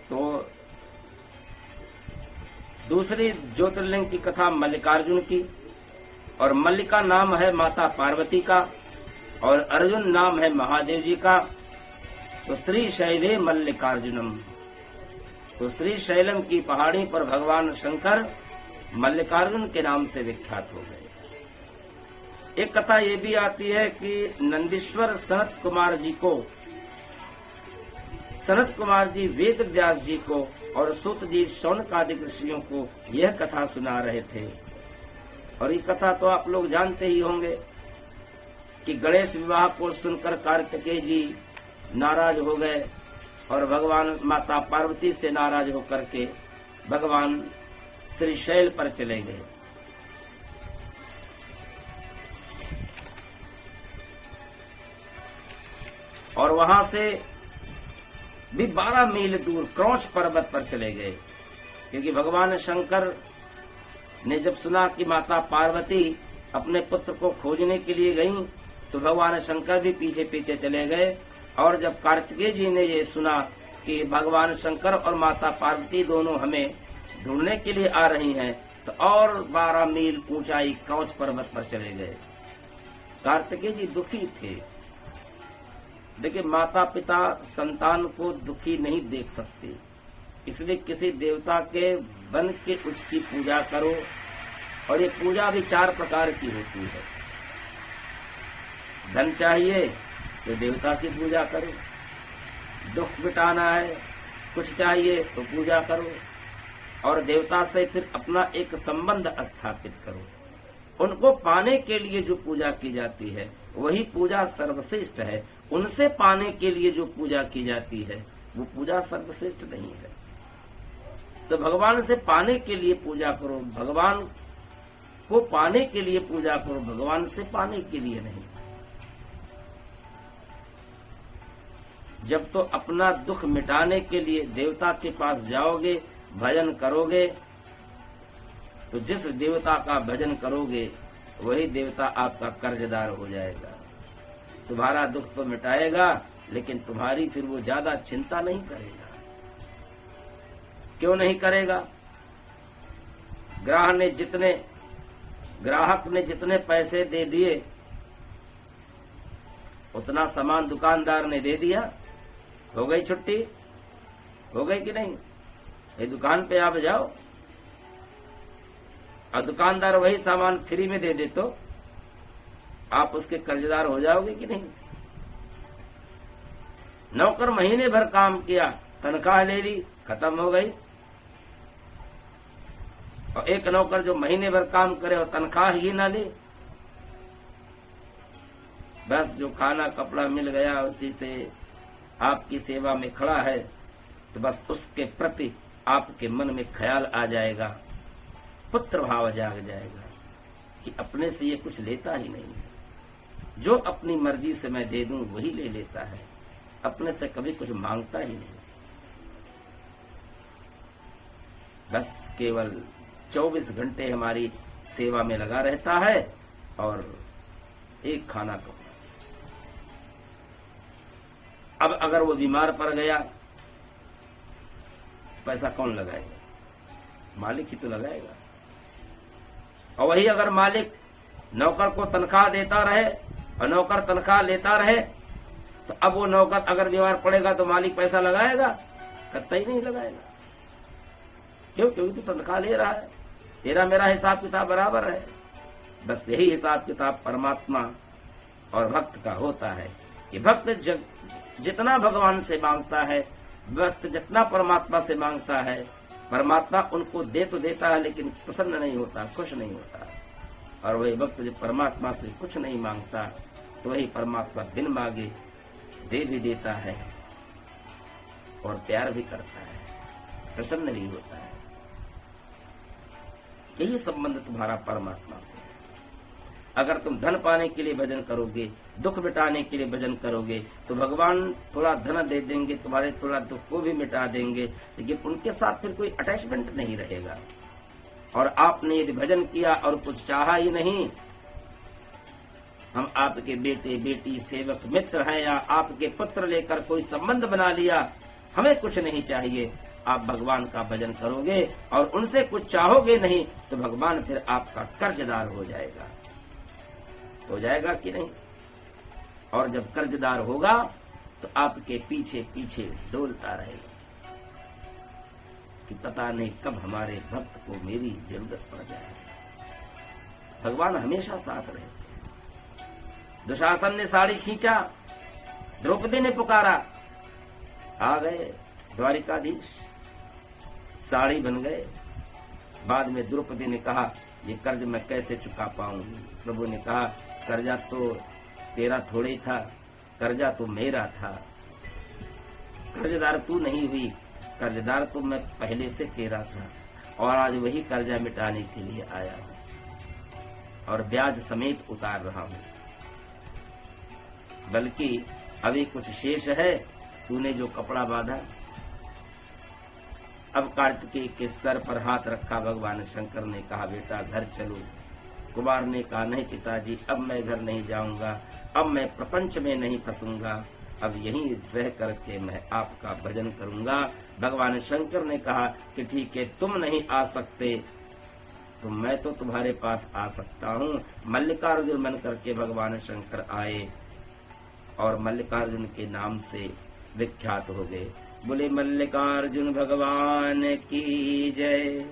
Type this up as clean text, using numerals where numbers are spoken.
तो दूसरी ज्योतिर्लिंग की कथा मल्लिकार्जुन की, और मल्लिका नाम है माता पार्वती का और अर्जुन नाम है महादेव जी का। तो श्री शैले मल्लिकार्जुनम, तो श्री शैलम की पहाड़ी पर भगवान शंकर मल्लिकार्जुन के नाम से विख्यात हो गए। एक कथा ये भी आती है कि नंदीश्वर सनत कुमार जी वेद व्यास जी को और सूत जी शौनकादिक ऋषियों को यह कथा सुना रहे थे। और ये कथा तो आप लोग जानते ही होंगे कि गणेश विवाह को सुनकर कार्तिकेय जी नाराज हो गए और भगवान माता पार्वती से नाराज होकर के भगवान श्री शैल पर चले गए। और वहां से भी 12 मील दूर क्रौच पर्वत पर चले गए, क्योंकि भगवान शंकर ने जब सुना कि माता पार्वती अपने पुत्र को खोजने के लिए गईं, तो भगवान शंकर भी पीछे पीछे चले गए। और जब कार्तिकेय जी ने ये सुना कि भगवान शंकर और माता पार्वती दोनों हमें ढूंढने के लिए आ रही हैं, तो और 12 मील ऊंचाई क्रौच पर्वत पर चले गए। कार्तिकेय जी दुखी थे। देखिए, माता पिता संतान को दुखी नहीं देख सकते, इसलिए किसी देवता के बन के उसकी पूजा करो। और ये पूजा भी 4 प्रकार की होती है। धन चाहिए तो देवता की पूजा करो, दुख मिटाना है कुछ चाहिए तो पूजा करो, और देवता से फिर अपना एक संबंध स्थापित करो। उनको पाने के लिए जो पूजा की जाती है वही पूजा सर्वश्रेष्ठ है। उनसे पाने के लिए जो पूजा की जाती है वो पूजा सर्वश्रेष्ठ नहीं है। तो भगवान से पाने के लिए पूजा करो, भगवान को पाने के लिए पूजा करो, भगवान से पाने के लिए नहीं। जब तो अपना दुख मिटाने के लिए देवता के पास जाओगे, भजन करोगे, तो जिस देवता का भजन करोगे वही देवता आपका कर्जदार हो जाएगा। तुम्हारा दुख तो मिटाएगा, लेकिन तुम्हारी फिर वो ज्यादा चिंता नहीं करेगा। क्यों नहीं करेगा? ग्राहक ने जितने पैसे दे दिए उतना सामान दुकानदार ने दे दिया, हो गई छुट्टी, हो गई कि नहीं? ये दुकान पे आप जाओ और दुकानदार वही सामान फ्री में दे दे तो आप उसके कर्जदार हो जाओगे कि नहीं? नौकर महीने भर काम किया, तनख्वाह ले ली, खत्म हो गई। और एक नौकर जो महीने भर काम करे और तनख्वाह ही ना ले, बस जो खाना कपड़ा मिल गया उसी से आपकी सेवा में खड़ा है, तो बस उसके प्रति आपके मन में ख्याल आ जाएगा, पुत्र भाव जाग जाएगा कि अपने से ये कुछ लेता ही नहीं है। जो अपनी मर्जी से मैं दे दूं वही ले लेता है, अपने से कभी कुछ मांगता ही नहीं। बस केवल 24 घंटे हमारी सेवा में लगा रहता है और एक खाना कपड़ा। अब अगर वो बीमार पड़ गया, पैसा कौन लगाएगा? मालिक ही तो लगाएगा। और वही अगर मालिक नौकर को तनख्वाह देता रहे और नौकर तनख्वाह लेता रहे, तो अब वो नौकर अगर बीमार पड़ेगा तो मालिक पैसा लगाएगा? कतई नहीं लगाएगा। क्यों? क्योंकि तो तनख्वाह ले रहा है, तेरा मेरा हिसाब किताब बराबर है। बस यही हिसाब किताब परमात्मा और भक्त का होता है कि भक्त जितना भगवान से मांगता है, भक्त जितना परमात्मा से मांगता है, परमात्मा उनको दे तो देता है लेकिन प्रसन्न नहीं होता, खुश नहीं होता। और वही भक्त जब परमात्मा से कुछ नहीं मांगता तो वही परमात्मा बिन मांगे दे भी देता है और प्यार भी करता है, प्रसन्न भी होता है। यही संबंध तुम्हारा परमात्मा से है। अगर तुम धन पाने के लिए भजन करोगे, दुख मिटाने के लिए भजन करोगे, तो भगवान थोड़ा धन दे देंगे, तुम्हारे थोड़ा दुख को भी मिटा देंगे, लेकिन उनके साथ फिर कोई अटैचमेंट नहीं रहेगा। और आपने यदि भजन किया और कुछ चाहा ही नहीं, हम आपके बेटे बेटी सेवक मित्र हैं या आपके पुत्र लेकर कोई संबंध बना लिया, हमें कुछ नहीं चाहिए, आप भगवान का भजन करोगे और उनसे कुछ चाहोगे नहीं तो भगवान फिर आपका कर्जदार हो जाएगा कि नहीं। और जब कर्जदार होगा तो आपके पीछे पीछे डोलता रहेगा कि पता नहीं कब हमारे भक्त को मेरी जरूरत पड़ जाए। भगवान हमेशा साथ रहे। दुशासन ने साड़ी खींचा, द्रौपदी ने पुकारा, आ गए द्वारिकाधीश, साड़ी बन गए। बाद में द्रौपदी ने कहा ये कर्ज मैं कैसे चुका पाऊंगी। प्रभु ने कहा कर्जा तो तेरा थोड़े ही था, कर्जा तो मेरा था। कर्जदार तू नहीं हुई, कर्जदार तो मैं पहले से तेरा था और आज वही कर्जा मिटाने के लिए आया हूं और ब्याज समेत उतार रहा हूं। बल्कि अभी कुछ शेष है, तूने जो कपड़ा बांधा। अब कार्तिकेय के सर पर हाथ रखा भगवान शंकर ने कहा बेटा घर चलो। कुमार ने कहा नहीं पिताजी, अब मैं घर नहीं जाऊंगा, अब मैं प्रपंच में नहीं फंसूंगा, अब यहीं रह करके मैं आपका भजन करूंगा। भगवान शंकर ने कहा कि ठीक है तुम नहीं आ सकते तो मैं तो तुम्हारे पास आ सकता हूँ। मल्लिकार्जुन बन करके भगवान शंकर आए और मल्लिकार्जुन के नाम से विख्यात हो गए। बोले मल्लिकार्जुन भगवान की जय।